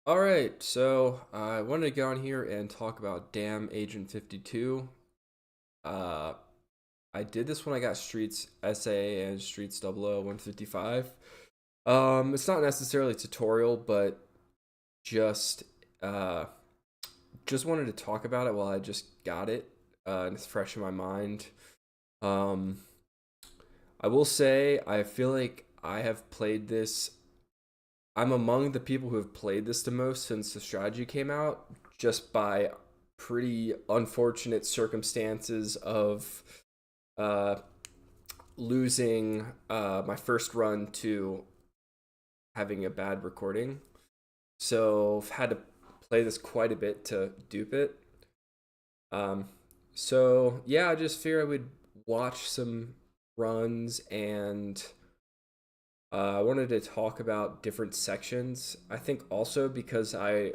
All right, so I wanted to get on here and talk about Damn Agent 52. Uh, I did this when I got Streets SA and Streets 155. It's not necessarily a tutorial, but just uh, just wanted to talk about it while I just got it, and it's fresh in my mind. Um, I will say I feel like I have played this. I'm among the people who have played this the most since the strategy came out, just by pretty unfortunate circumstances of uh, losing my first run to having a bad recording. So I've had to play this quite a bit to dupe it. Um, so yeah, I just figured I would watch some runs and I wanted to talk about different sections. I think also because I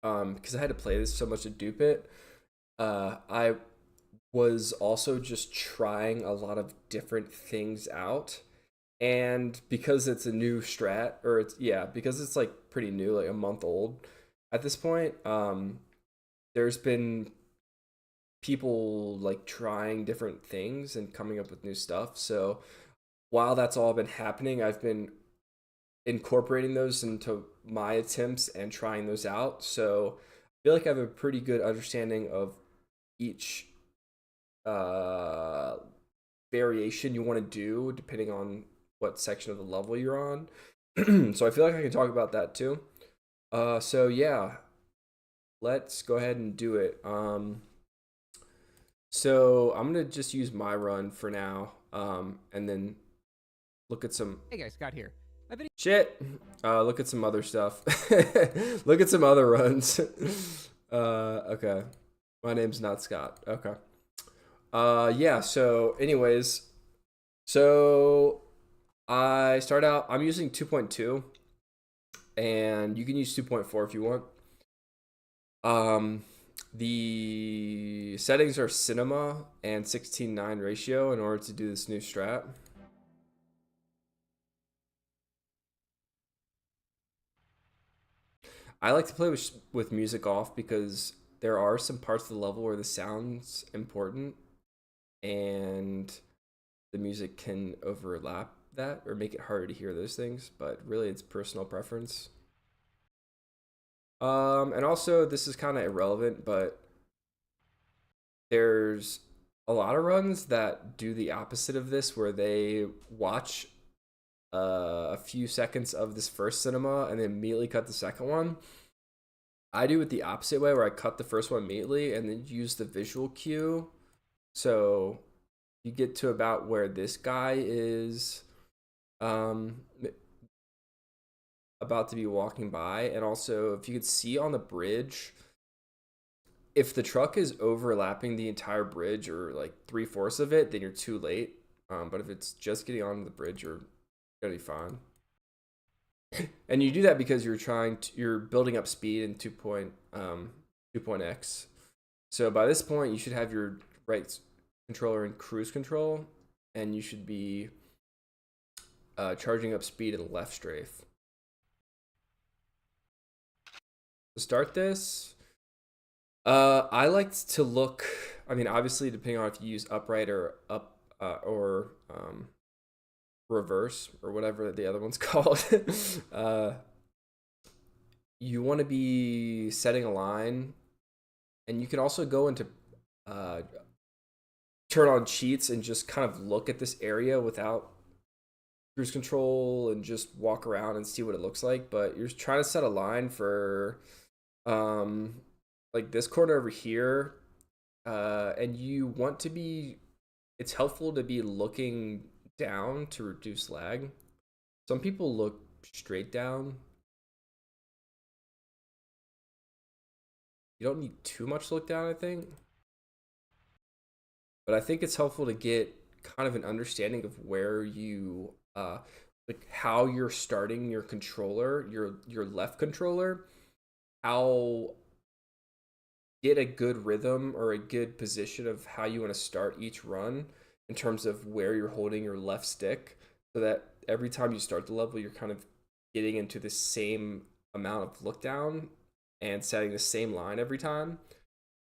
had to play this so much to dupe it. I was also just trying a lot of different things out, and because it's a new strat, or because it's like pretty new, like a month old at this point. There's been people like trying different things and coming up with new stuff. So while that's all been happening, I've been incorporating those into my attempts and trying those out. So I feel like I have a pretty good understanding of each uh, variation you want to do depending on what section of the level you're on. So I feel like I can talk about that too. So yeah, let's go ahead and do it. So I'm gonna just use my run for now, and then look at some Hey guys, Scott here. I've been shit. Look at some other stuff. Look at some other runs. Okay. My name's not Scott. Okay. Yeah. So, anyways, so I start out. I'm using 2.2, and you can use 2.4 if you want. Um, the settings are cinema and 16:9 ratio in order to do this new strat. I like to play with music off because there are some parts of the level where the sound's important and the music can overlap that or make it harder to hear those things, but really it's personal preference. And also this is kind of irrelevant, but there's a lot of runs that do the opposite of this where they watch a few seconds of this first cinema and then immediately cut the second one. I do it the opposite way where I cut the first one immediately and then use the visual cue. So you get to about where this guy is um, about to be walking by. And also, if you could see on the bridge, if the truck is overlapping the entire bridge or like three-fourths of it, then you're too late. But if it's just getting onto the bridge, you're gonna be fine. And you do that because you're building up speed in 2.x. So by this point, you should have your right controller in cruise control, and you should be charging up speed in left strafe. To start this, I like to look. I mean, obviously, depending on if you use upright or up or reverse or whatever the other one's called, uh, you want to be setting a line, and you can also go into uh, turn on cheats and just kind of look at this area without cruise control and just walk around and see what it looks like. But you're trying to set a line for um like this corner over here, and you want to be, it's helpful to be looking down to reduce lag. Some people look straight down. You don't need too much look down, I think, but I think it's helpful to get kind of an understanding of where you like how you're starting your controller, your left controller, how get a good rhythm or a good position of how you want to start each run. in terms of where you're holding your left stick, so that every time you start the level, you're kind of getting into the same amount of look down and setting the same line every time.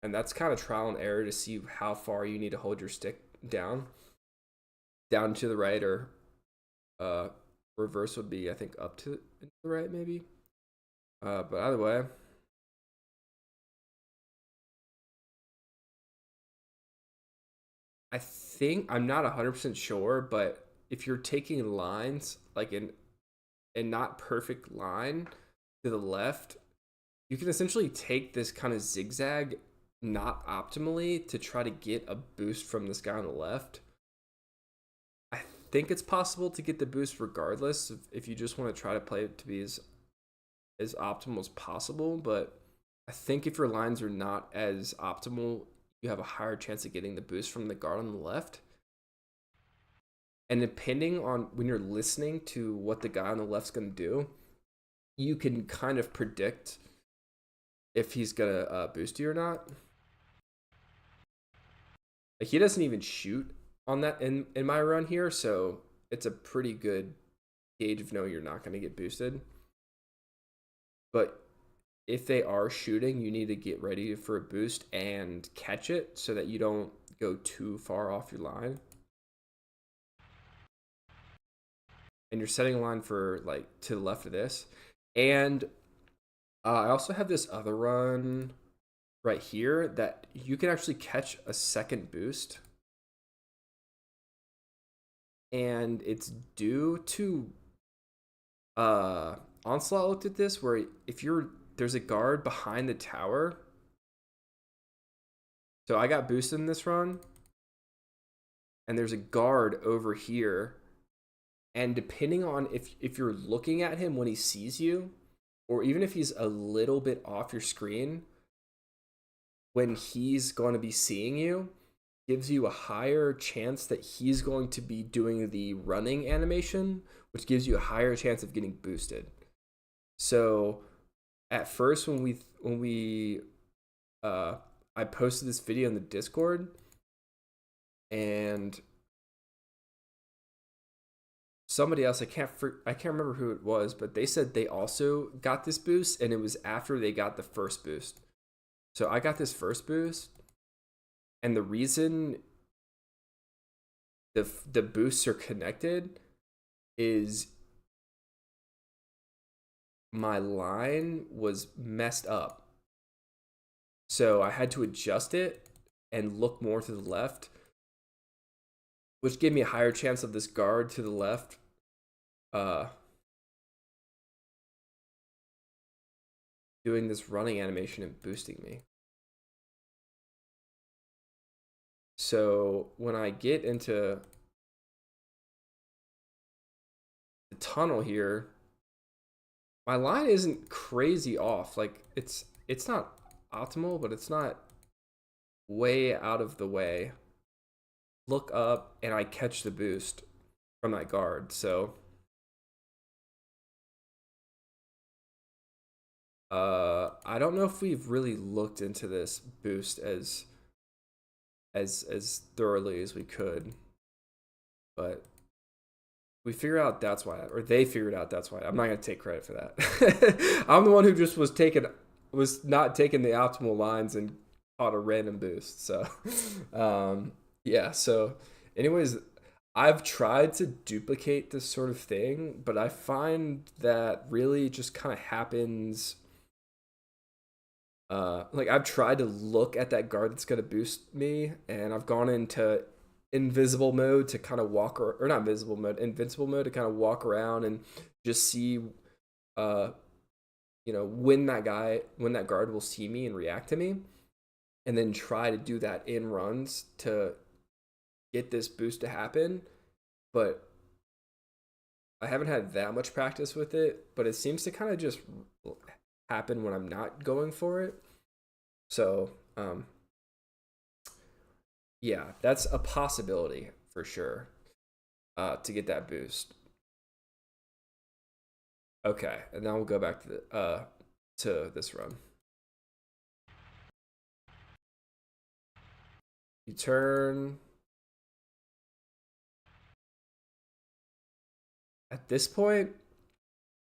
And that's kind of trial and error to see how far you need to hold your stick down to the right, or reverse would be, I think, up to the right maybe. But either way, I think, I'm not 100% sure, but if you're taking lines like in a not perfect line to the left, you can essentially take this kind of zigzag not optimally to try to get a boost from this guy on the left. I think it's possible to get the boost regardless if you just want to try to play it to be as optimal as possible, but I think if your lines are not as optimal, you have a higher chance of getting the boost from the guard on the left. And depending on when you're listening to what the guy on the left's going to do, you can kind of predict if he's going to boost you or not. Like, he doesn't even shoot on that in my run here, so it's a pretty good gauge of knowing you're not going to get boosted. But if they are shooting, you need to get ready for a boost and catch it so that you don't go too far off your line. And you're setting a line for like to the left of this. And I also have this other run right here that you can actually catch a second boost. And it's due to Onslaught looked at this, where if there's a guard behind the tower. So I got boosted in this run, and there's a guard over here, and depending on if you're looking at him when he sees you, or even if he's a little bit off your screen when he's going to be seeing you, gives you a higher chance that he's going to be doing the running animation, which gives you a higher chance of getting boosted. So at first, when I posted this video in the Discord, and somebody else, I can't remember who it was, but they said they also got this boost, and it was after they got the first boost. So I got this first boost, and the reason the boosts are connected is my line was messed up. So I had to adjust it and look more to the left, which gave me a higher chance of this guard to the left doing this running animation and boosting me. So when I get into the tunnel here, my line isn't crazy off. Like, it's not optimal, but it's not way out of the way. Look up, and I catch the boost from that guard. So I don't know if we've really looked into this boost as thoroughly as we could, but we figured out that's why, or they figured out that's why. I'm not gonna take credit for that. I'm the one who just was not taking the optimal lines and caught a random boost. So yeah, so anyways, I've tried to duplicate this sort of thing, but I find that really just kind of happens. Like, I've tried to look at that guard that's gonna boost me, and I've gone into invisible mode to kind of walk, or not visible mode, invincible mode to kind of walk around and just see when that guard will see me and react to me, and then try to do that in runs to get this boost to happen. But I haven't had that much practice with it, but it seems to kind of just happen when I'm not going for it. So yeah, that's a possibility for sure, to get that boost. Okay, and now we'll go back to this run. You turn, At this point,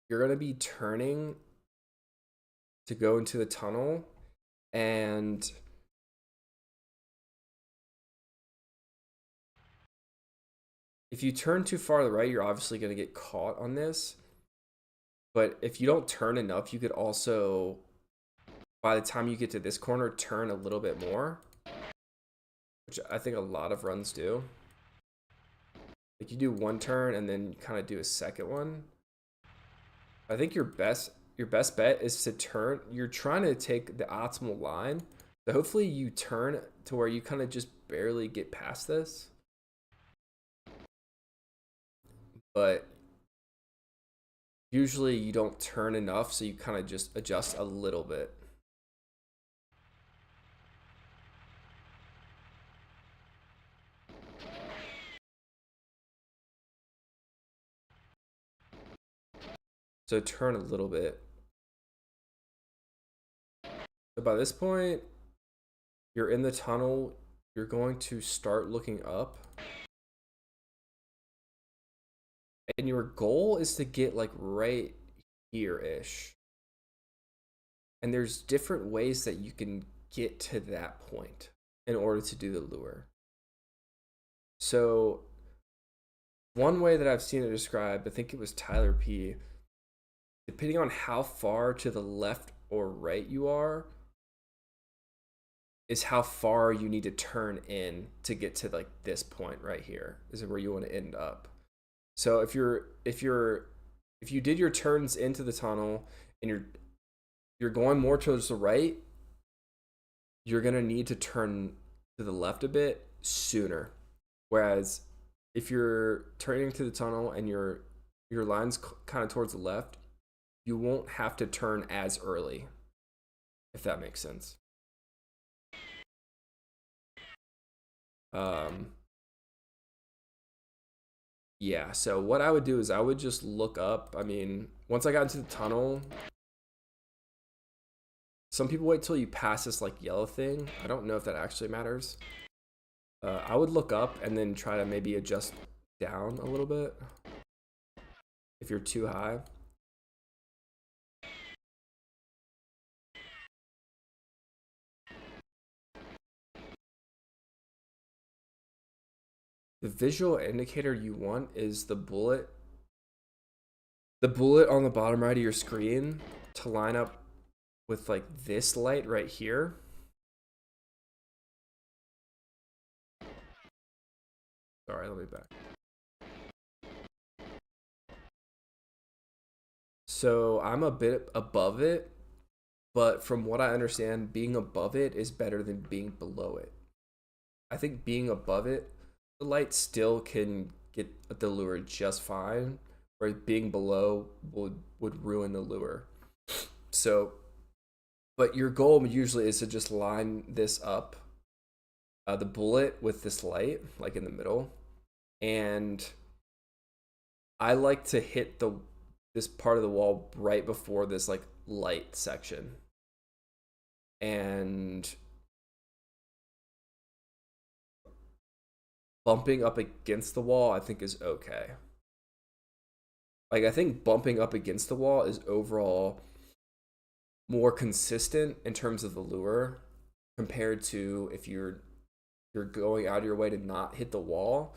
you're going to be turning to go into the tunnel, and if you turn too far to the right, you're obviously going to get caught on this. But if you don't turn enough, you could also, by the time you get to this corner, turn a little bit more, which I think a lot of runs do. Like you do one turn and then kind of do a second one. I think your best bet is to turn. You're trying to take the optimal line, so hopefully you turn to where you kind of just barely get past this. But usually you don't turn enough, so you kind of just adjust a little bit. So turn a little bit. So by this point, you're in the tunnel. You're going to start looking up. And your goal is to get like right here-ish. And there's different ways that you can get to that point in order to do the lure. So one way that I've seen it described, I think it was Tyler P, depending on how far to the left or right you are, is how far you need to turn in to get to like this point right here is where you want to end up. So if you did your turns into the tunnel and you're going more towards the right, you're gonna need to turn to the left a bit sooner. Whereas if you're turning to the tunnel and your line's kind of towards the left, you won't have to turn as early, if that makes sense. Yeah, so what I would do is I would just look up. I mean, once I got into the tunnel, some people wait till you pass this like yellow thing. I don't know if that actually matters. I would look up and then try to maybe adjust down a little bit if you're too high. The visual indicator you want is the bullet on the bottom right of your screen to line up with like this light right here. Sorry, let me back. So I'm a bit above it, but from what I understand, being above it is better than being below it. I think being above it, the light still can get the lure just fine, whereas being below would ruin the lure. So, but your goal usually is to just line this up, the bullet with this light, like in the middle, and I like to hit this part of the wall right before this like light section, and bumping up against the wall I think is okay. Like I think bumping up against the wall is overall more consistent in terms of the lure compared to if you're going out of your way to not hit the wall.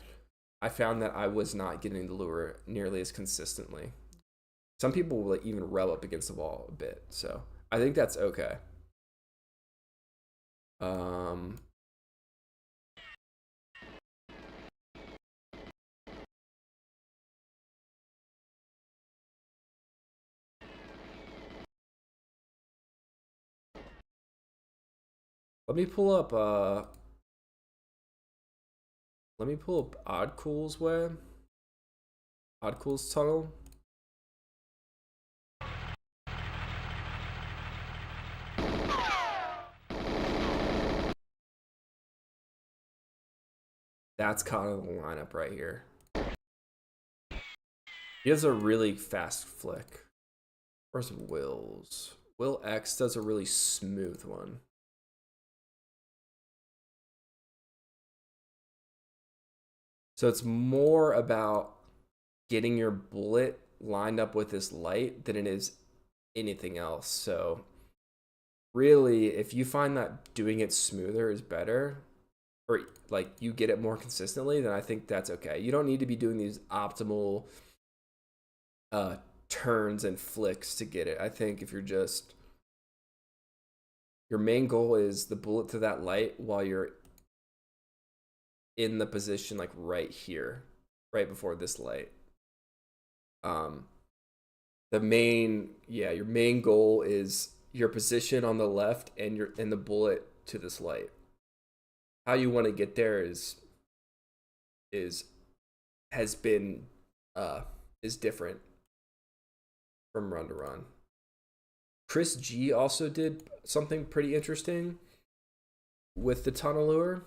I found that I was not getting the lure nearly as consistently. Some people will even rub up against the wall a bit, so I think that's okay. Let me pull up Odd Cool's way. Odd Cool's tunnel. That's kind of the lineup right here. He has a really fast flick. Where's Will's? Will X does a really smooth one. So it's more about getting your bullet lined up with this light than it is anything else. So really, if you find that doing it smoother is better, or like you get it more consistently, then I think that's okay. You don't need to be doing these optimal turns and flicks to get it. I think if you're just, your main goal is the bullet to that light while you're in the position like right here, right before this light. The main, yeah, your main goal is your position on the left and the bullet to this light. How you want to get there is has been is different from run to run. Chris G also did something pretty interesting with the tunnel lure.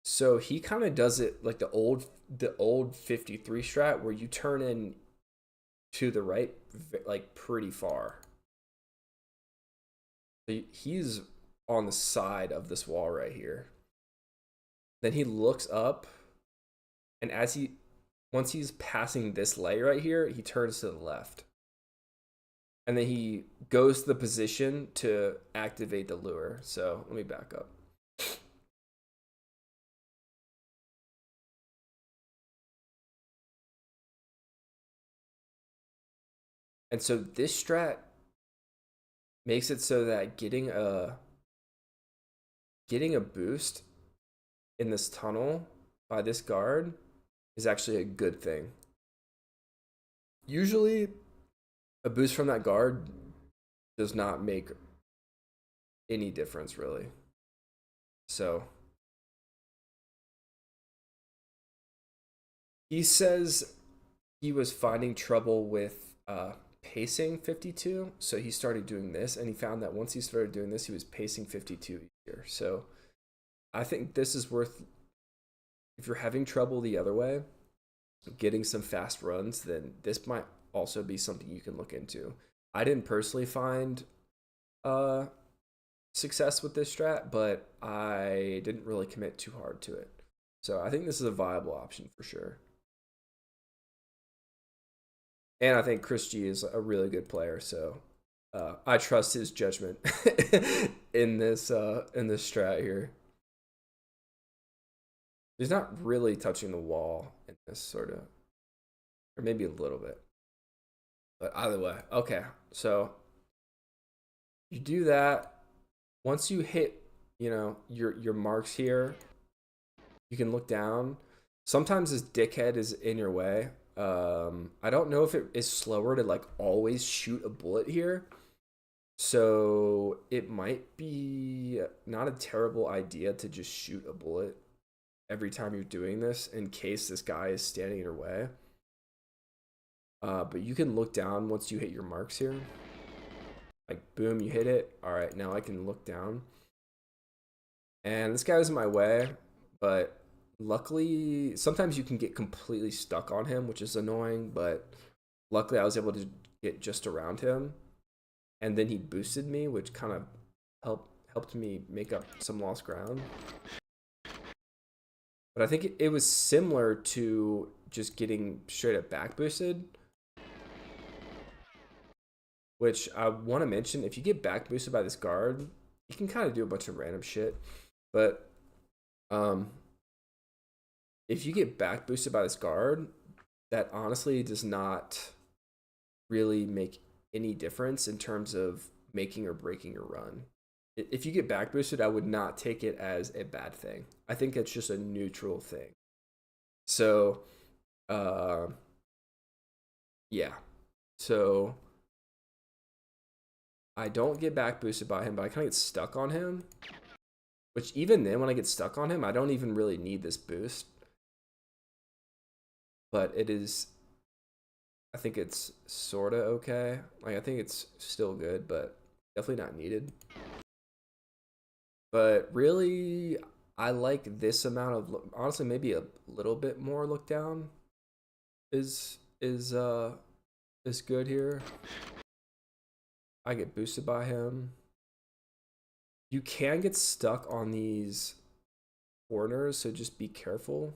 So he kind of does it like the old 53 strat where you turn in to the right like pretty far. He's on the side of this wall right here. Then he looks up, and once he's passing this light right here, he turns to the left. And then he goes to the position to activate the lure. So let me back up. And so this strat makes it so that getting a boost in this tunnel by this guard is actually a good thing. Usually a boost from that guard does not make any difference really. So he says he was finding trouble with pacing 52, so he started doing this, and he found that once he started doing this, he was pacing 52 easier. So I think this is worth, if you're having trouble the other way, getting some fast runs, then this might also be something you can look into. I didn't personally find success with this strat, but I didn't really commit too hard to it. So I think this is a viable option for sure. And I think Chris G is a really good player, so I trust his judgment in this strat here. He's not really touching the wall in this sort of, or maybe a little bit. But either way, okay. So you do that. Once you hit, your marks here, you can look down. Sometimes this dickhead is in your way. I don't know if it is slower to like always shoot a bullet here. So it might be not a terrible idea to just shoot a bullet every time you're doing this in case this guy is standing in your way. But you can look down once you hit your marks here. Like, boom, you hit it. All right, now I can look down. And this guy was in my way, but luckily, sometimes you can get completely stuck on him, which is annoying, but luckily I was able to get just around him. And then he boosted me, which kind of helped me make up some lost ground. But I think it was similar to just getting straight up back boosted. Which I want to mention, if you get back boosted by this guard, you can kind of do a bunch of random shit. But if you get back boosted by this guard, that honestly does not really make any difference in terms of making or breaking your run. If you get back boosted, I would not take it as a bad thing. I think it's just a neutral thing. So, yeah. So I don't get back boosted by him, but I kind of get stuck on him. Which even then, when I get stuck on him, I don't even really need this boost. But it is, I think it's sort of okay. Like, I think it's still good, but definitely not needed. But really, I like this amount of, honestly, maybe a little bit more look down is good here. I get boosted by him. You can get stuck on these corners, so just be careful.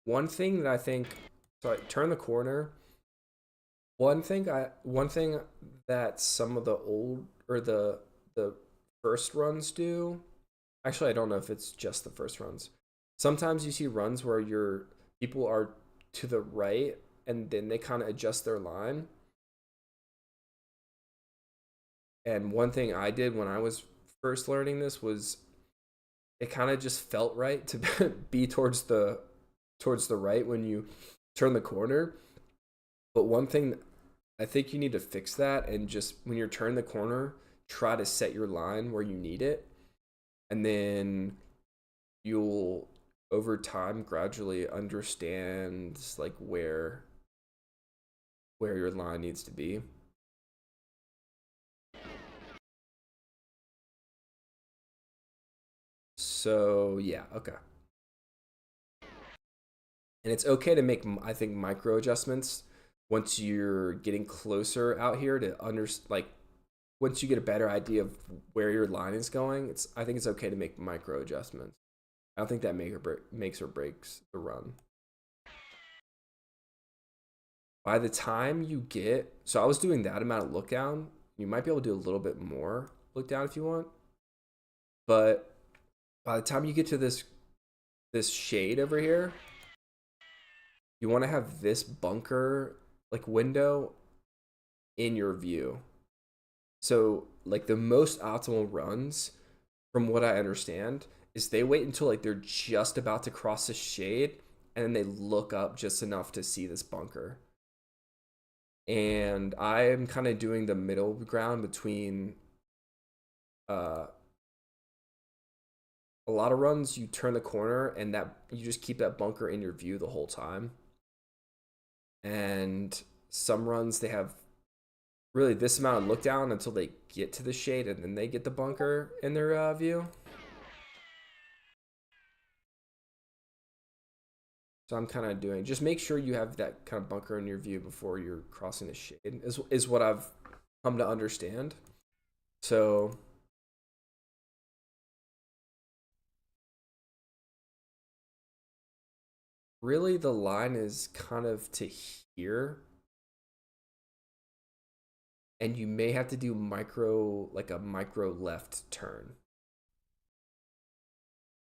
One thing that I think, sorry, turn the corner. One thing that some of the old or the first runs do. Actually, I don't know if it's just the first runs. Sometimes you see runs where your people are to the right and then they kind of adjust their line. And one thing I did when I was first learning this was it kind of just felt right to be towards the right when you turn the corner. But one thing I think you need to fix that, and just when you're turning the corner, try to set your line where you need it, and then you'll over time gradually understand like where your line needs to be. So yeah, okay. And it's okay to make, I think, micro adjustments once you're getting closer out here to like once you get a better idea of where your line is going. I think it's okay to make micro adjustments. I don't think that makes or breaks the run. By the time you get, so I was doing that amount of look down. You might be able to do a little bit more look down if you want, but by the time you get to this shade over here, you want to have this bunker like window in your view. So like the most optimal runs, from what I understand, is they wait until like they're just about to cross the shade and then they look up just enough to see this bunker. And I am kind of doing the middle ground between a lot of runs you turn the corner and that you just keep that bunker in your view the whole time. And some runs they have really this amount of look down until they get to the shade and then they get the bunker in their view. So I'm kind of doing, just make sure you have that kind of bunker in your view before you're crossing the shade is what I've come to understand. So really the line is kind of to here. And you may have to do like a micro left turn.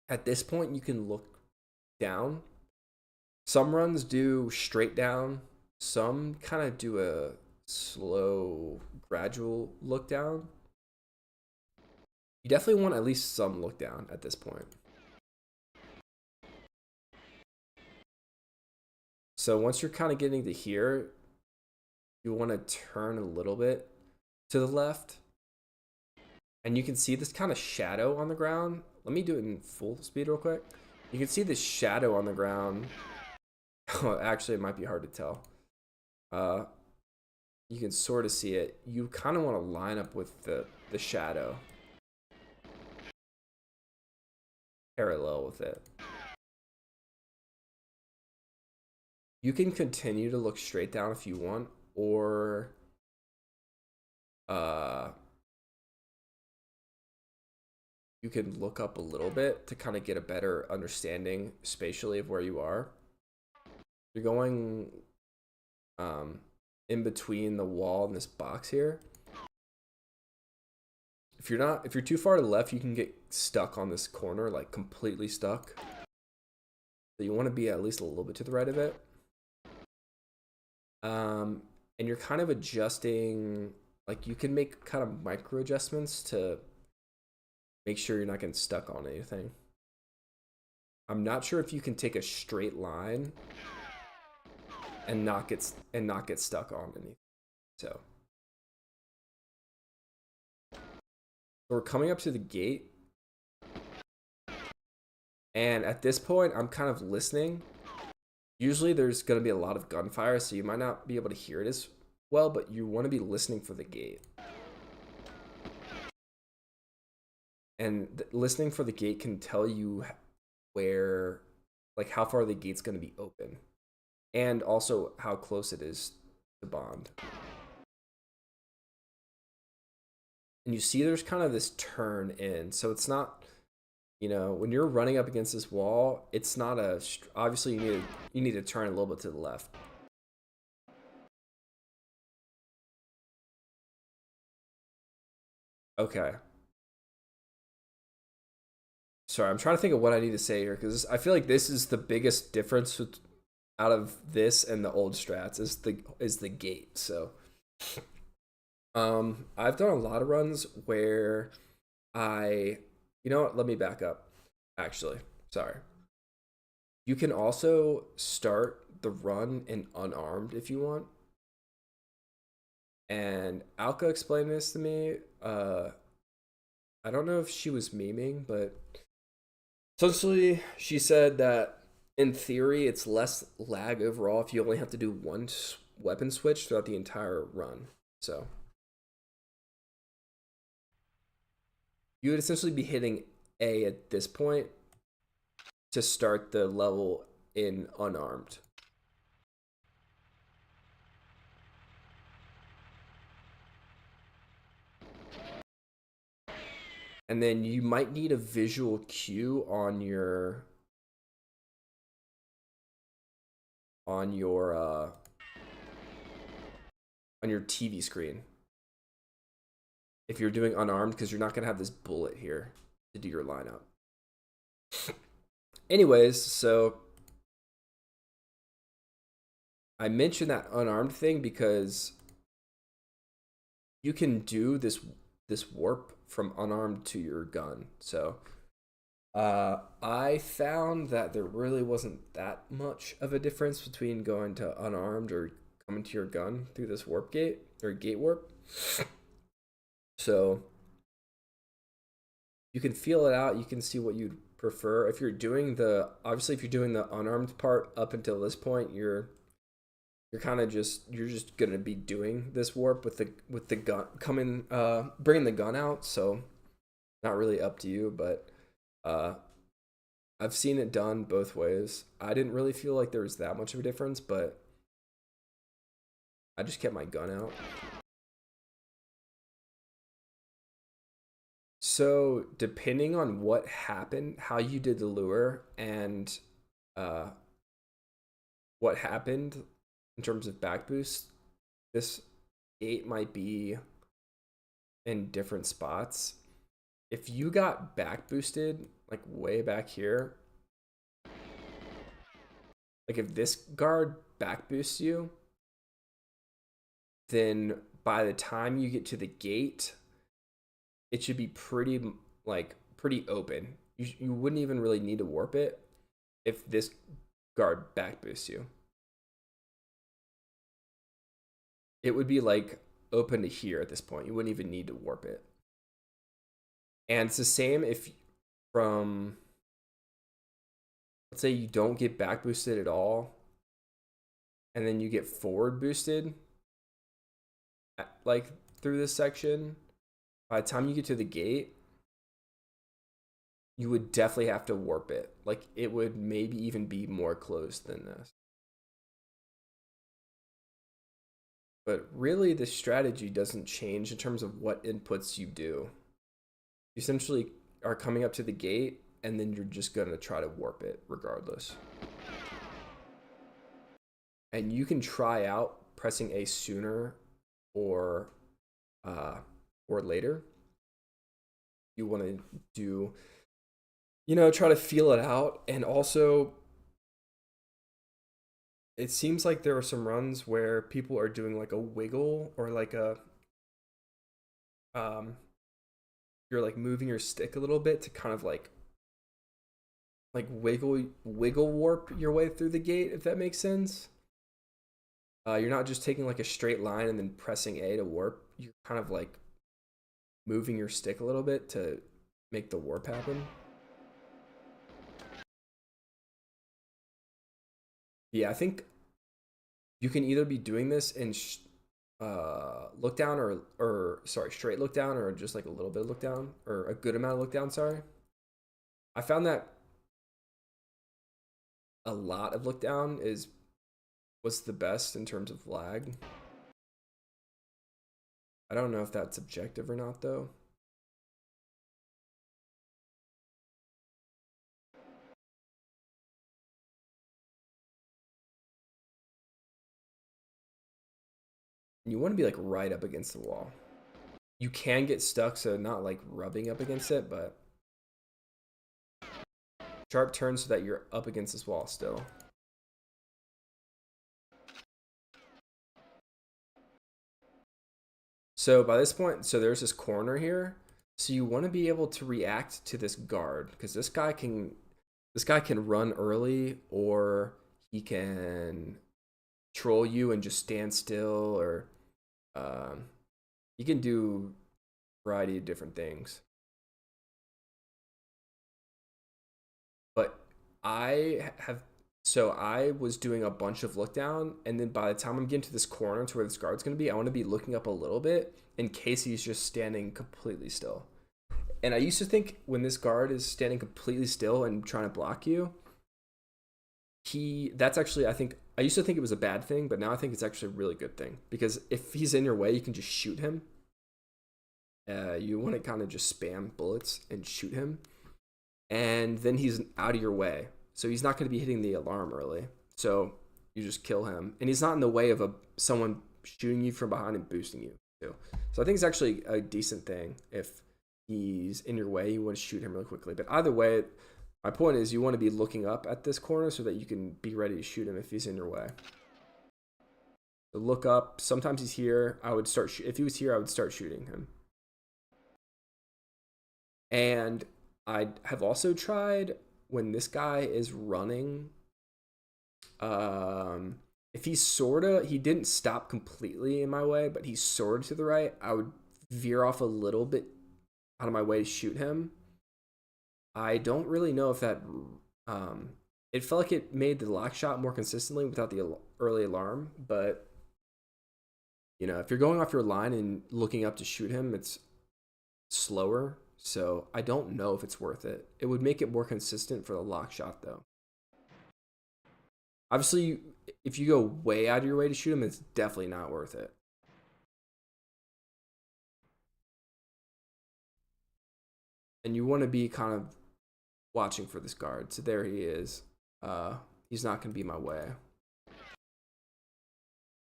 At this point, you can look down. Some runs do straight down. Some kind of do a slow, gradual look down. You definitely want at least some look down at this point. So once you're kind of getting to here, you want to turn a little bit to the left. And you can see this kind of shadow on the ground. Let me do it in full speed real quick. You can see this shadow on the ground. Actually, it might be hard to tell. You can sort of see it. You kind of want to line up with the shadow. Parallel with it. You can continue to look straight down if you want, or you can look up a little bit to kind of get a better understanding spatially of where you are. You're going in between the wall and this box here. If you're too far to the left, you can get stuck on this corner, like completely stuck. So you want to be at least a little bit to the right of it. And you're kind of adjusting, like you can make kind of micro adjustments to make sure you're not getting stuck on anything. I'm not sure if you can take a straight line and not get stuck on anything. So we're coming up to the gate. And at this point, I'm kind of listening. Usually there's going to be a lot of gunfire, so you might not be able to hear it as well, but you want to be listening for the gate. And listening for the gate can tell you where, like how far the gate's going to be open. And also how close it is to bond. and you see there's kind of this turn in. So it's not, when you're running up against this wall, it's not obviously you need to turn a little bit to the left. Okay. Sorry, I'm trying to think of what I need to say here because I feel like this is the biggest difference out of this and the old strats is the gate. So, I've done a lot of runs where you know what? Let me back up. Actually, sorry. You can also start the run in unarmed if you want. And Alka explained this to me. I don't know if she was memeing, but essentially she said that in theory it's less lag overall if you only have to do one weapon switch throughout the entire run. So you would essentially be hitting A at this point to start the level in unarmed. And then you might need a visual cue on your TV screen if you're doing unarmed, because you're not going to have this bullet here to do your lineup. Anyways, so I mentioned that unarmed thing because you can do this warp from unarmed to your gun. So I found that there really wasn't that much of a difference between going to unarmed or coming to your gun through this warp gate or gate warp. So you can feel it out. You can see what you'd prefer. If you're doing obviously if you're doing the unarmed part up until this point, you're just gonna be doing this warp with the gun coming, bringing the gun out. So not really up to you, but I've seen it done both ways. I didn't really feel like there was that much of a difference, but I just kept my gun out. So depending on what happened, how you did the lure, and what happened in terms of back boost, this gate might be in different spots. If you got back boosted, like way back here, like if this guard back boosts you, then by the time you get to the gate, it should be pretty open. You wouldn't even really need to warp it if this guard back boosts you. It would be like open to here at this point. You wouldn't even need to warp it. And it's the same if from, let's say you don't get back boosted at all, and then you get forward boosted, like through this section, by the time you get to the gate, you would definitely have to warp it. Like it would maybe even be more closed than this. But really, the strategy doesn't change in terms of what inputs you do. You essentially are coming up to the gate, and then you're just going to try to warp it regardless. And you can try out pressing A sooner or later. You want to do, try to feel it out. And also, it seems like there are some runs where people are doing like a wiggle or like you're like moving your stick a little bit to kind of like wiggle warp your way through the gate, if that makes sense. You're not just taking like a straight line and then pressing A to warp. You're kind of like moving your stick a little bit to make the warp happen. Yeah, I think you can either be doing this in look down or sorry, straight look down, or just like a little bit of look down, or a good amount of look down, sorry. I found that a lot of look down was the best in terms of lag. I don't know if that's objective or not, though. You want to be like right up against the wall. You can get stuck, so not like rubbing up against it, but sharp turn so that you're up against this wall still. So by this point, so there's this corner here. So you want to be able to react to this guard because this guy can run early, or he can troll you and just stand still, or he can do a variety of different things. But I was doing a bunch of look down, and then by the time I'm getting to this corner to where this guard's going to be, I want to be looking up a little bit in case he's just standing completely still. And I used to think when this guard is standing completely still and trying to block you, that's actually, I used to think it was a bad thing, but now I think it's actually a really good thing, because if he's in your way, you can just shoot him. You want to kind of just spam bullets and shoot him, and then he's out of your way, so he's not going to be hitting the alarm early. So you just kill him, and he's not in the way of someone shooting you from behind and boosting you too. So I think it's actually a decent thing. If he's in your way, you want to shoot him really quickly. But either way, my point is you want to be looking up at this corner so that you can be ready to shoot him if he's in your way. So look up. Sometimes he's here. If he was here, I would start shooting him. And I have also tried when this guy is running, if he didn't stop completely in my way, but he's sort of to the right, I would veer off a little bit out of my way to shoot him. I don't really know if that, it felt like it made the lock shot more consistently without the early alarm, but you know, if you're going off your line and looking up to shoot him, it's slower. So I don't know if it's worth it. It would make it more consistent for the lock shot, though. Obviously, if you go way out of your way to shoot him, it's definitely not worth it. And you want to be kind of watching for this guard. So there he is. He's not going to be my way.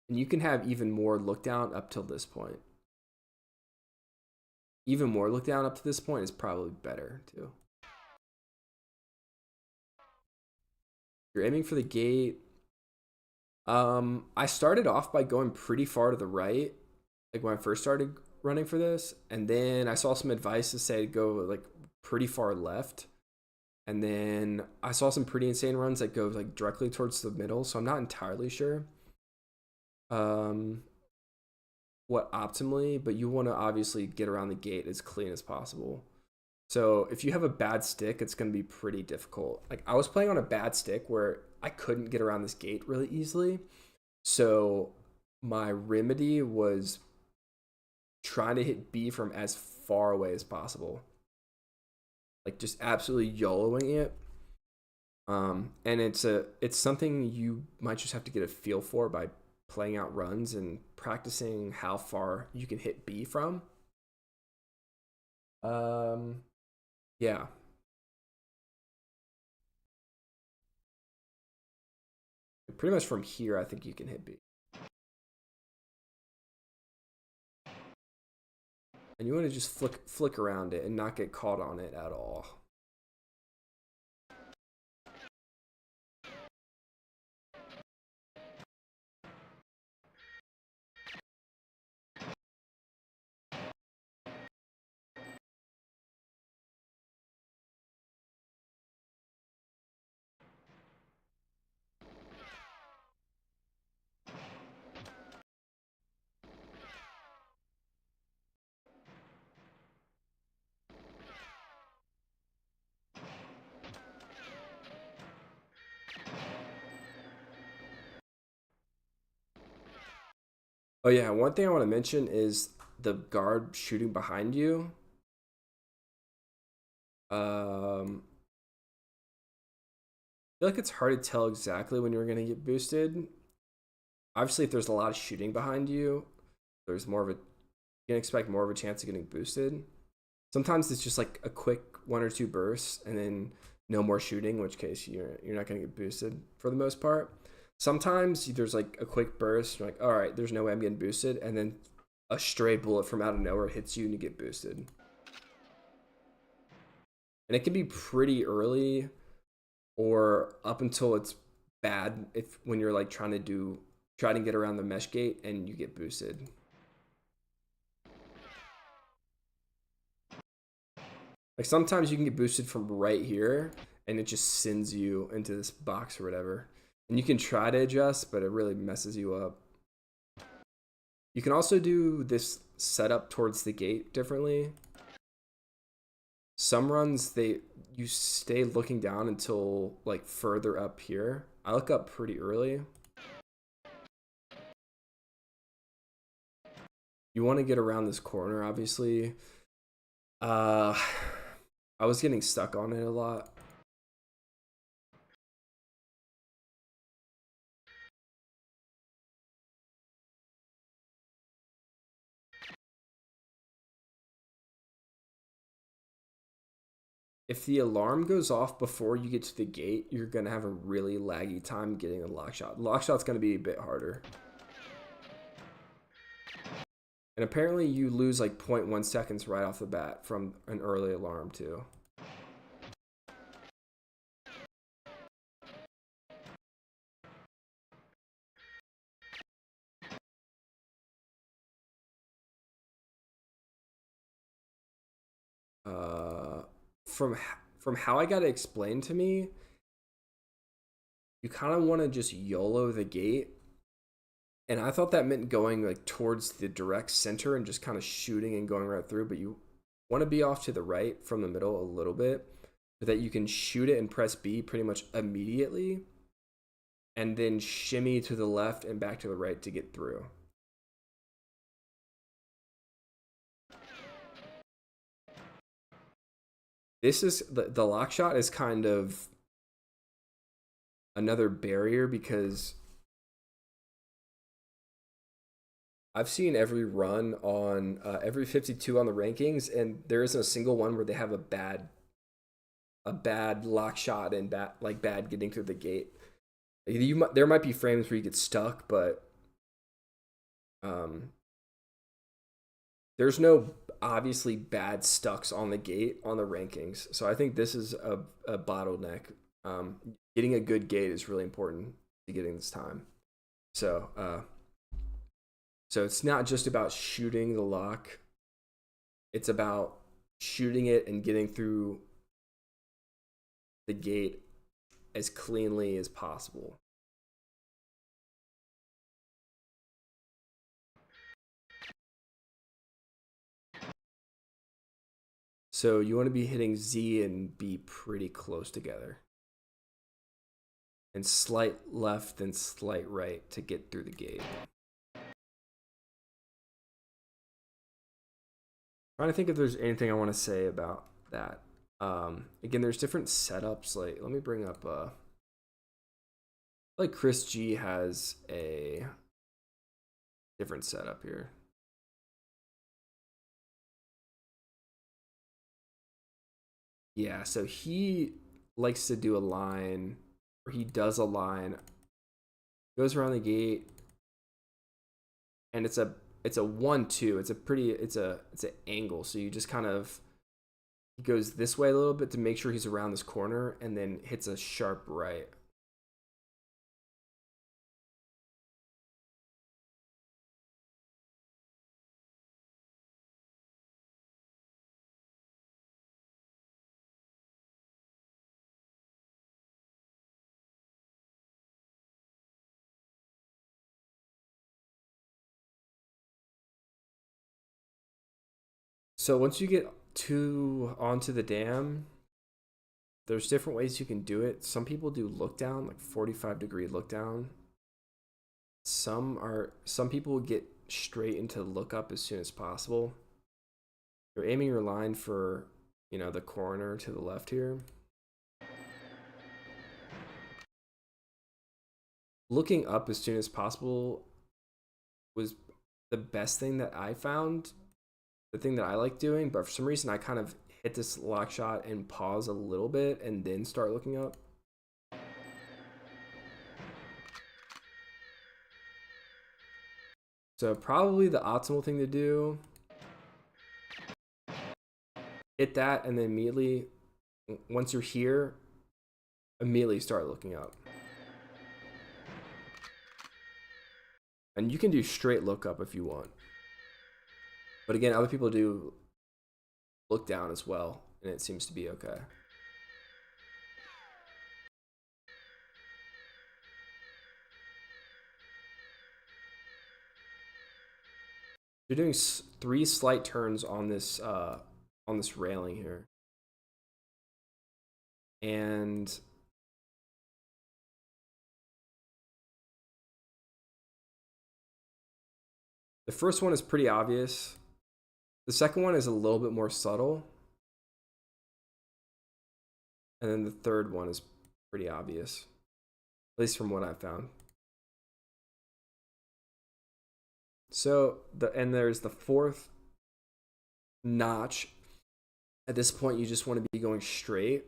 And you can have even more look down up till this point. Even more look down up to this point is probably better too. You're aiming for the gate. I started off by going pretty far to the right, like when I first started running for this, and then I saw some advice to say go like pretty far left, and then I saw some pretty insane runs that go like directly towards the middle, so I'm not entirely sure what optimally, but you want to obviously get around the gate as clean as possible. So if you have a bad stick, it's going to be pretty difficult. Like I was playing on a bad stick where I couldn't get around this gate really easily. So my remedy was trying to hit B from as far away as possible. Like just absolutely YOLOing it. And it's something you might just have to get a feel for by playing out runs and practicing how far you can hit B from. Yeah. Pretty much from here, I think you can hit B. And you want to just flick around it and not get caught on it at all. Oh yeah, one thing I want to mention is the guard shooting behind you. I feel like it's hard to tell exactly when you're gonna get boosted. Obviously, if there's a lot of shooting behind you, there's more of a you can expect more of a chance of getting boosted. Sometimes it's just like a quick 1 or 2 bursts and then no more shooting, in which case you're not going to get boosted for the most part. Sometimes there's like a quick burst, you're like, all right, there's no way I'm getting boosted, and then a stray bullet from out of nowhere hits you and you get boosted. And it can be pretty early or up until it's bad if when you're like trying to get around the mesh gate and you get boosted. Like sometimes you can get boosted from right here and it just sends you into this box or whatever. And you can try to adjust, but it really messes you up. You can also do this setup towards the gate differently. Some runs, you stay looking down until like further up here. I look up pretty early. You want to get around this corner, obviously. I was getting stuck on it a lot. If the alarm goes off before you get to the gate, you're going to have a really laggy time getting a lock shot. Lock shot's going to be a bit harder. And apparently you lose like 0.1 seconds right off the bat from an early alarm too. From how I got it explained to me, you kind of want to just YOLO the gate. And I thought that meant going like towards the direct center and just kind of shooting and going right through, but you want to be off to the right from the middle a little bit so that you can shoot it and press B pretty much immediately and then shimmy to the left and back to the right to get through. This is the lock shot is kind of another barrier because I've seen every run on every 52 on the rankings, and there isn't a single one where they have a bad lock shot and bad getting through the gate. There might be frames where you get stuck, but there's no obviously bad stucks on the gate on the rankings. So I think this is a bottleneck. Getting a good gate is really important to getting this time. So it's not just about shooting the lock. It's about shooting it and getting through the gate as cleanly as possible. So you want to be hitting Z and B pretty close together. And slight left and slight right to get through the gate. Trying to think if there's anything I want to say about that. Again, there's different setups. Like, let me bring up like Chris G has a different setup here. Yeah, so he likes to do a line, or he does a line, goes around the gate, and it's a 1-2. It's an angle. So you just kind of, he goes this way a little bit to make sure he's around this corner, and then hits a sharp right. So once you get onto the dam, there's different ways you can do it. Some people do look down, like 45-degree look down. Some people get straight into look up as soon as possible. You're aiming your line for, the corner to the left here. Looking up as soon as possible was the best thing that I found the thing that I like doing, but for some reason I kind of hit this lock shot and pause a little bit and then start looking up. So probably the optimal thing to do, hit that and then immediately, once you're here, immediately start looking up. And you can do straight lookup if you want. But again, other people do look down as well, and it seems to be okay. You're doing 3 slight turns on this railing here. And the first one is pretty obvious. The second one is a little bit more subtle. And then the third one is pretty obvious, at least from what I've found. So and there's the fourth notch. At this point, you just want to be going straight.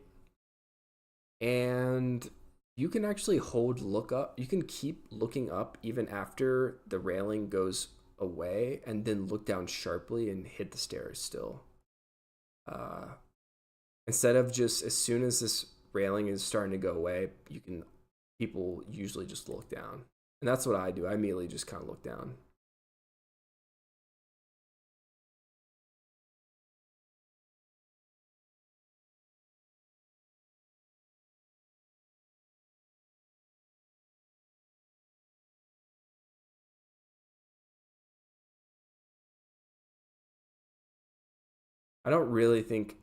And you can actually hold look up. You can keep looking up even after the railing goes away, and then look down sharply and hit the stairs still. Instead of just as soon as this railing is starting to go away, people usually just look down. And that's what I do. I immediately just kind of look down. I don't really think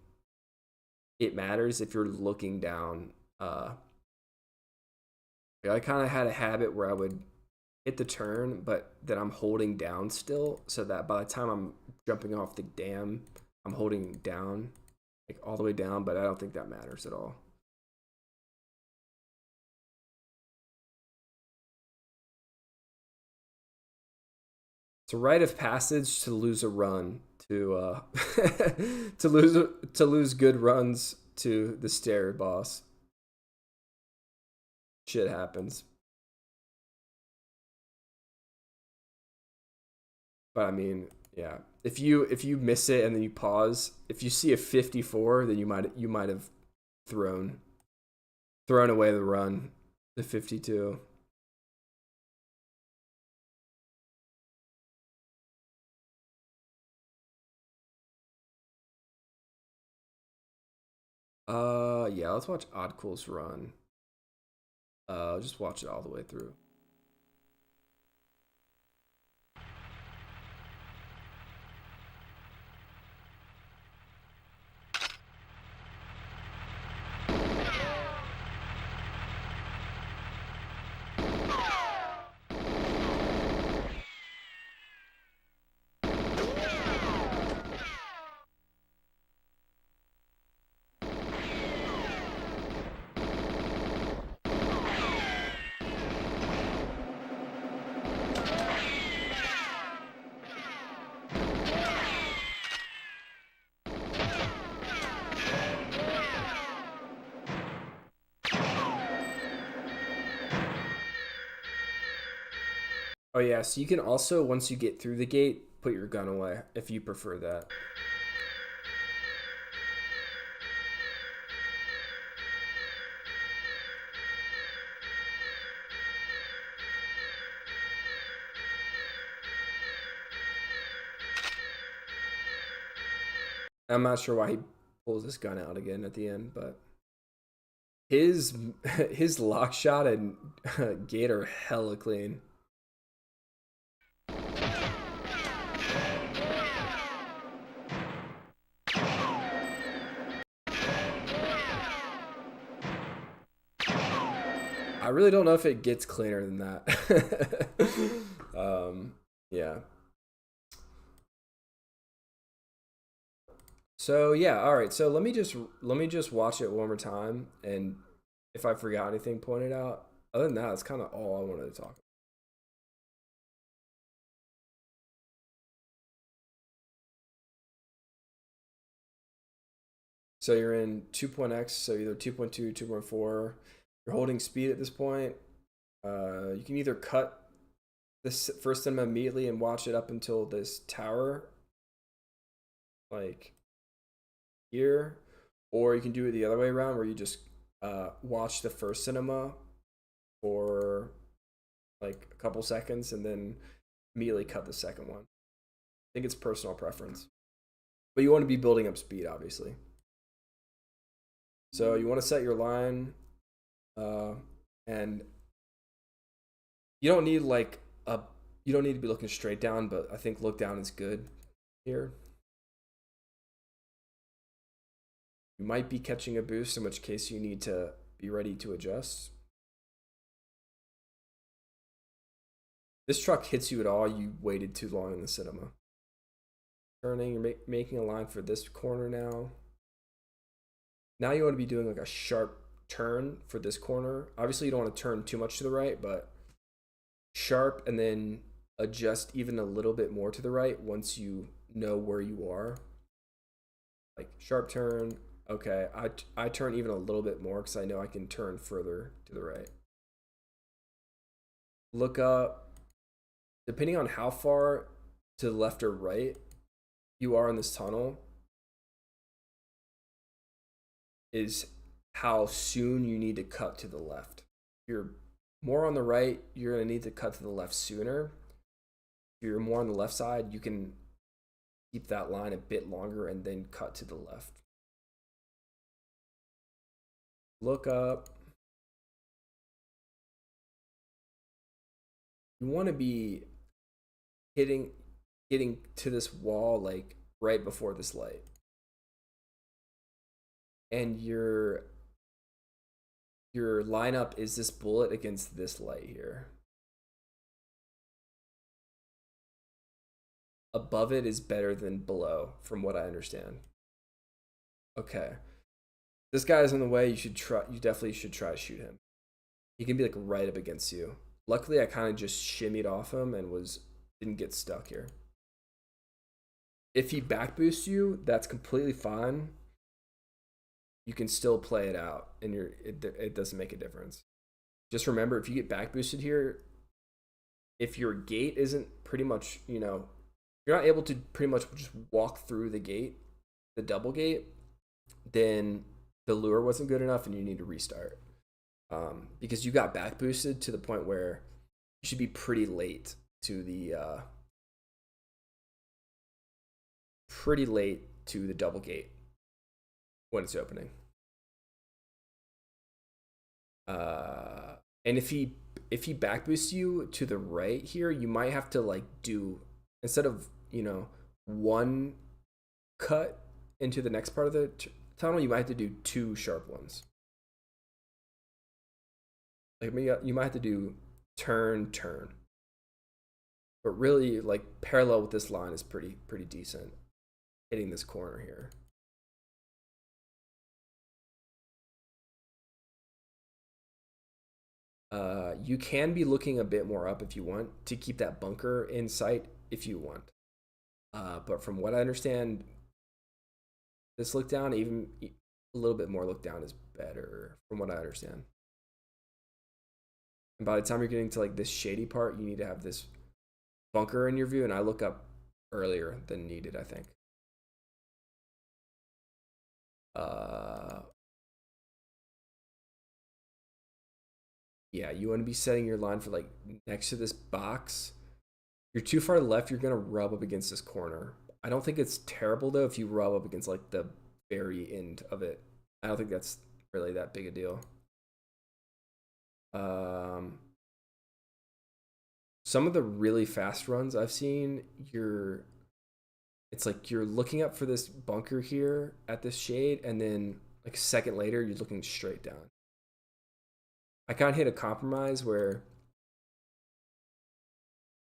it matters if you're looking down. I kind of had a habit where I would hit the turn, but then I'm holding down still, so that by the time I'm jumping off the dam, I'm holding down, like all the way down, but I don't think that matters at all. It's a rite of passage to lose a run, to to lose good runs to the stair boss. Shit happens. But I mean, yeah. If you miss it and then you pause, if you see a 54, then you might have thrown away the run, the 52. Yeah, let's watch Oddcool's run. Just watch it all the way through. Oh yeah, so you can also, once you get through the gate, put your gun away if you prefer that. I'm not sure why he pulls this gun out again at the end, but his his lock shot and gate are hella clean. I really don't know if it gets cleaner than that. Yeah. So yeah, all right. So let me just watch it one more time, and if I forgot anything, point it out. Other than that, that's kind of all I wanted to talk about. So you're in 2.x, so either 2.2, 2.4. You're holding speed at this point. You can either cut this first cinema immediately and watch it up until this tower, like here, or you can do it the other way around where you just watch the first cinema for like a couple seconds and then immediately cut the second one. I think it's personal preference, but you want to be building up speed, obviously. So you want to set your line, and you don't need like you don't need to be looking straight down, but I think look down is good here. You might be catching a boost, in which case you need to be ready to adjust. This truck hits you at all, you waited too long in the cinema. Turning, you're making a line for this corner now. Now you want to be doing like a sharp turn for this corner. Obviously you don't want to turn too much to the right, but sharp and then adjust even a little bit more to the right once you know where you are. Like sharp turn. Okay, I turn even a little bit more because I know I can turn further to the right. Look up. Depending on how far to the left or right you are in this tunnel is how soon you need to cut to the left. If you're more on the right, you're going to need to cut to the left sooner. If you're more on the left side, you can keep that line a bit longer and then cut to the left. Look up. You want to be getting to this wall like right before this light. And your lineup is this bullet against this light here. Above it is better than below, from what I understand. Okay. This guy is in the way. You definitely should try to shoot him. He can be like right up against you. Luckily, I kind of just shimmied off him and didn't get stuck here. If he back boosts you, that's completely fine. You can still play it out, and it doesn't make a difference. Just remember, if you get back boosted here, if your gate isn't pretty much, you're not able to pretty much just walk through the gate, the double gate, then the lure wasn't good enough and you need to restart. Because you got back boosted to the point where you should be pretty late to the double gate when it's opening. And if he back boosts you to the right here, you might have to like do, instead of one cut into the next part of the tunnel, you might have to do two sharp ones. Like you might have to do turn. But really, like parallel with this line is pretty decent. Hitting this corner here. You can be looking a bit more up if you want to keep that bunker in sight if you want. But from what I understand, this look down, even a little bit more look down is better from what I understand. And by the time you're getting to like this shady part, you need to have this bunker in your view, and I look up earlier than needed, I think. Yeah, you want to be setting your line for like next to this box. You're too far left, you're gonna rub up against this corner. I don't think it's terrible though if you rub up against like the very end of it. I don't think that's really that big a deal. Some of the really fast runs I've seen, it's like you're looking up for this bunker here at this shade, and then like a second later you're looking straight down. I kind of hit a compromise where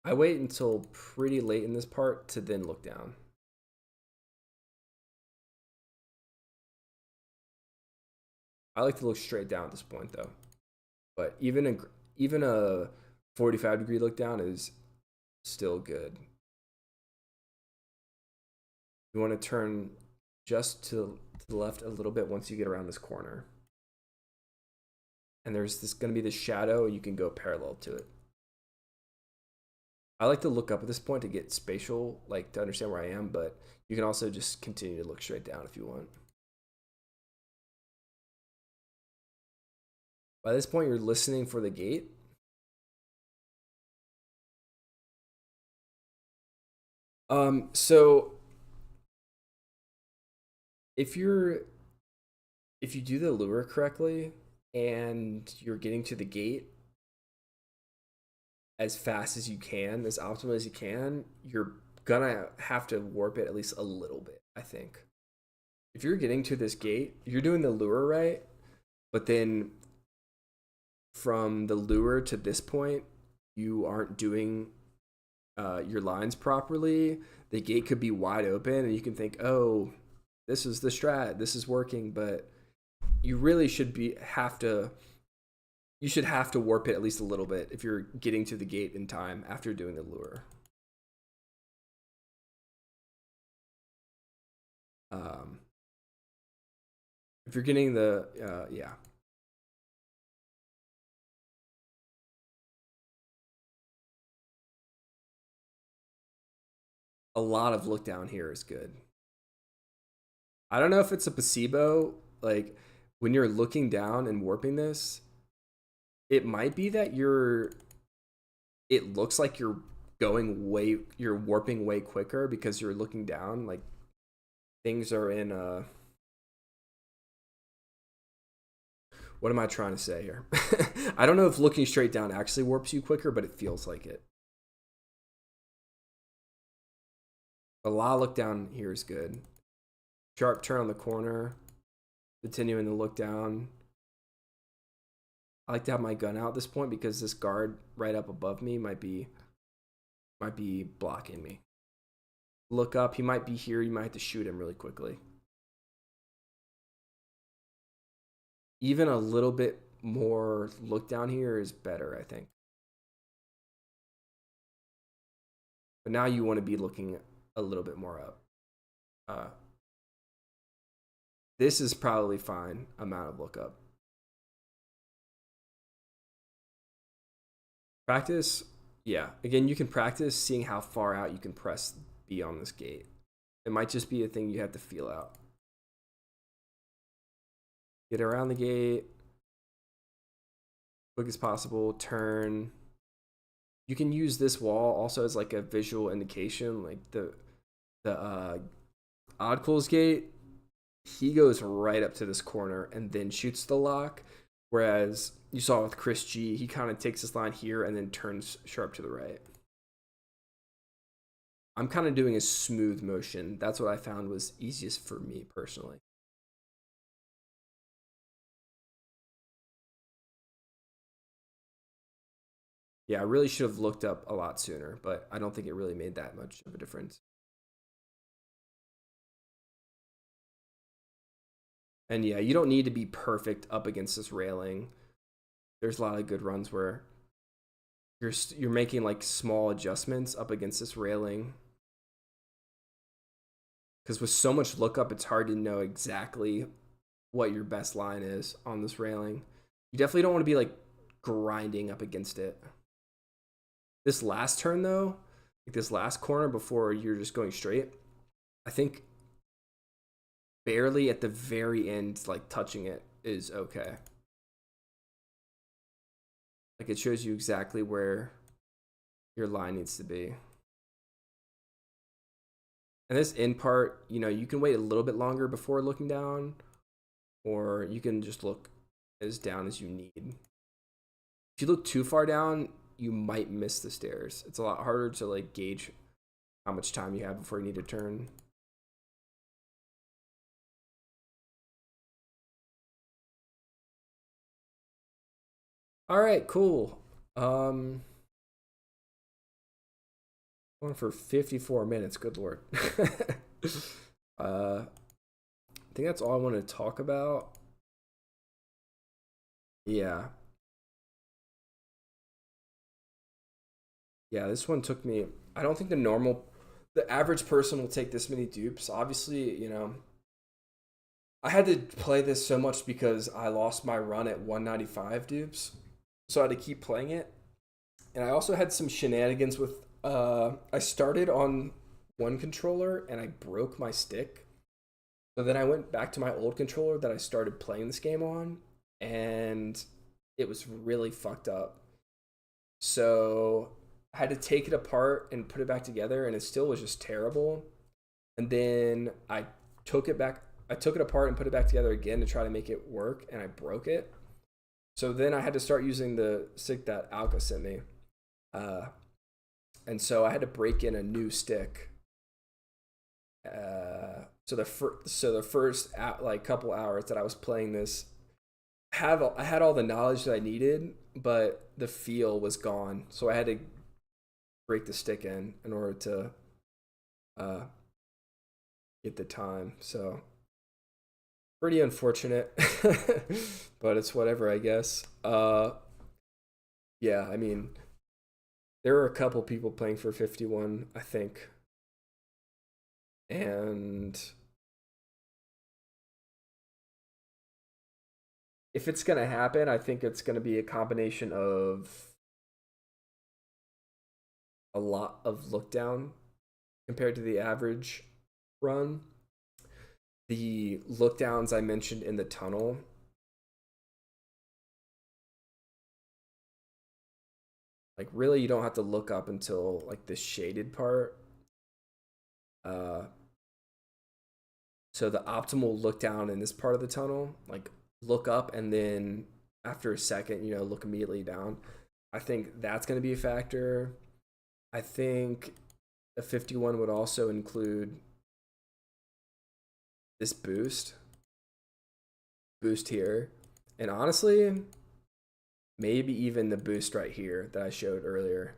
I wait until pretty late in this part to then look down. I like to look straight down at this point though. But even a 45-degree look down is still good. You want to turn just to the left a little bit once you get around this corner. And there's going to be this shadow, and you can go parallel to it. I like to look up at this point to get spatial, like to understand where I am, but you can also just continue to look straight down if you want. By this point, you're listening for the gate. So if you do the lure correctly and you're getting to the gate as fast as you can, as optimal as you can, you're gonna have to warp it at least a little bit, I think. If you're getting to this gate, you're doing the lure right, but then from the lure to this point, you aren't doing your lines properly. The gate could be wide open, and you can think, oh, this is the strat, this is working, but you really should have to warp it at least a little bit if you're getting to the gate in time after doing the lure. If you're getting the yeah. A lot of look down here is good. I don't know if it's a placebo, like when you're looking down and warping this, it might be that it looks like you're warping way quicker because you're looking down, like things are in what am I trying to say here? I don't know if looking straight down actually warps you quicker, but it feels like it. A lot of look down here is good. Sharp turn on the corner, continuing to look down. I like to have my gun out at this point because this guard right up above me might be blocking me. Look up, he might be here, you might have to shoot him really quickly. Even a little bit more look down here is better, I think. But now you want to be looking a little bit more up. This is probably fine amount of lookup. Practice, yeah. Again, you can practice seeing how far out you can press B on this gate. It might just be a thing you have to feel out. Get around the gate, quick as possible, turn. You can use this wall also as like a visual indication, like the Oddcool's gate, he goes right up to this corner and then shoots the lock, whereas you saw with Chris G, he kind of takes this line here and then turns sharp to the right. I'm kind of doing a smooth motion. That's what I found was easiest for me personally. Yeah, I really should have looked up a lot sooner, but I don't think it really made that much of a difference. And yeah, you don't need to be perfect up against this railing. There's a lot of good runs where you're making like small adjustments up against this railing. Because with so much lookup, it's hard to know exactly what your best line is on this railing. You definitely don't want to be like grinding up against it. This last turn though, like this last corner before you're just going straight, I think barely at the very end, like touching it is okay. Like it shows you exactly where your line needs to be. And this end part, you know, you can wait a little bit longer before looking down, or you can just look as down as you need. If you look too far down, you might miss the stairs. It's a lot harder to like gauge how much time you have before you need to turn. All right, cool. Going for 54 minutes, good lord. I think that's all I want to talk about. Yeah. Yeah, this one took me, I don't think the average person will take this many dupes. Obviously, you know, I had to play this so much because I lost my run at 195 dupes, so I had to keep playing it. And I also had some shenanigans with. I started on one controller and I broke my stick. So then I went back to my old controller that I started playing this game on, and it was really fucked up. So I had to take it apart and put it back together, and it still was just terrible. And then I took it apart and put it back together again to try to make it work, and I broke it. So then I had to start using the stick that Alka sent me. Uh, and so I had to break in a new stick. So the first like couple hours that I was playing this, I had all the knowledge that I needed, but the feel was gone. So I had to break the stick in order to uh, get the time. So pretty unfortunate, but it's whatever, I guess. Yeah, I mean, there were a couple people playing for 51, I think, and if it's gonna happen, I think it's gonna be a combination of a lot of look down compared to the average run. The look downs I mentioned in the tunnel, like really you don't have to look up until like the shaded part. Uh so the optimal look down in this part of the tunnel, like look up and then after a second, look immediately down. I think that's going to be a factor. I think a 51 would also include this boost here, and honestly maybe even the boost right here that I showed earlier.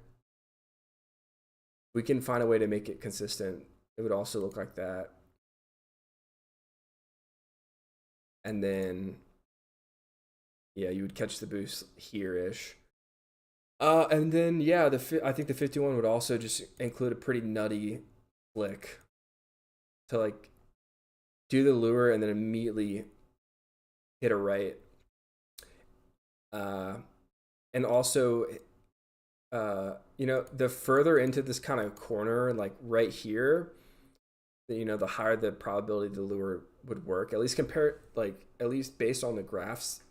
We can find a way to make it consistent. It would also look like that. And then yeah, you would catch the boost here-ish. And then yeah, I think the 51 would also just include a pretty nutty flick to like do the lure and then immediately hit a right. And also, the further into this kind of corner, like right here, the higher the probability the lure would work. At least at least based on the graphs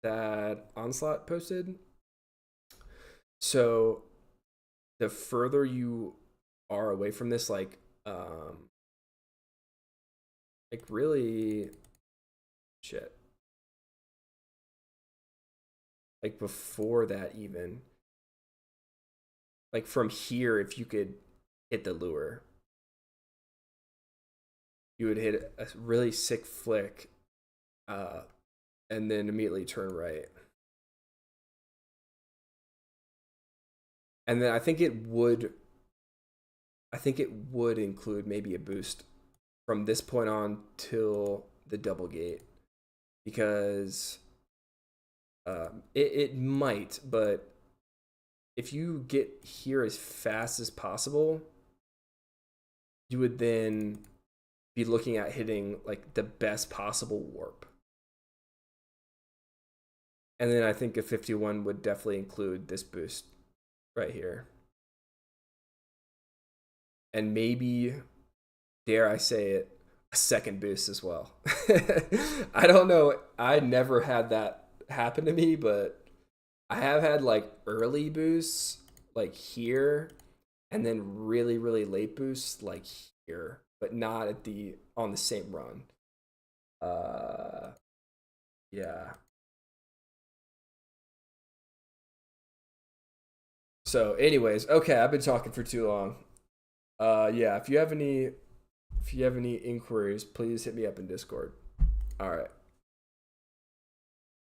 that Onslaught posted. So the further you are away from this, like really shit. Like before that even. Like from here, if you could hit the lure, you would hit a really sick flick, and then immediately turn right. And then I think it would include maybe a boost from this point on till the double gate, because it might, but if you get here as fast as possible, you would then be looking at hitting like the best possible warp. And then I think a 51 would definitely include this boost right here. And maybe, dare I say it, a second boost as well. I don't know. I never had that happen to me, but I have had like early boosts like here and then really, really late boosts like here, but not on the same run. Yeah. So anyways, okay, I've been talking for too long. Yeah, if you have any inquiries, please hit me up in Discord. All right.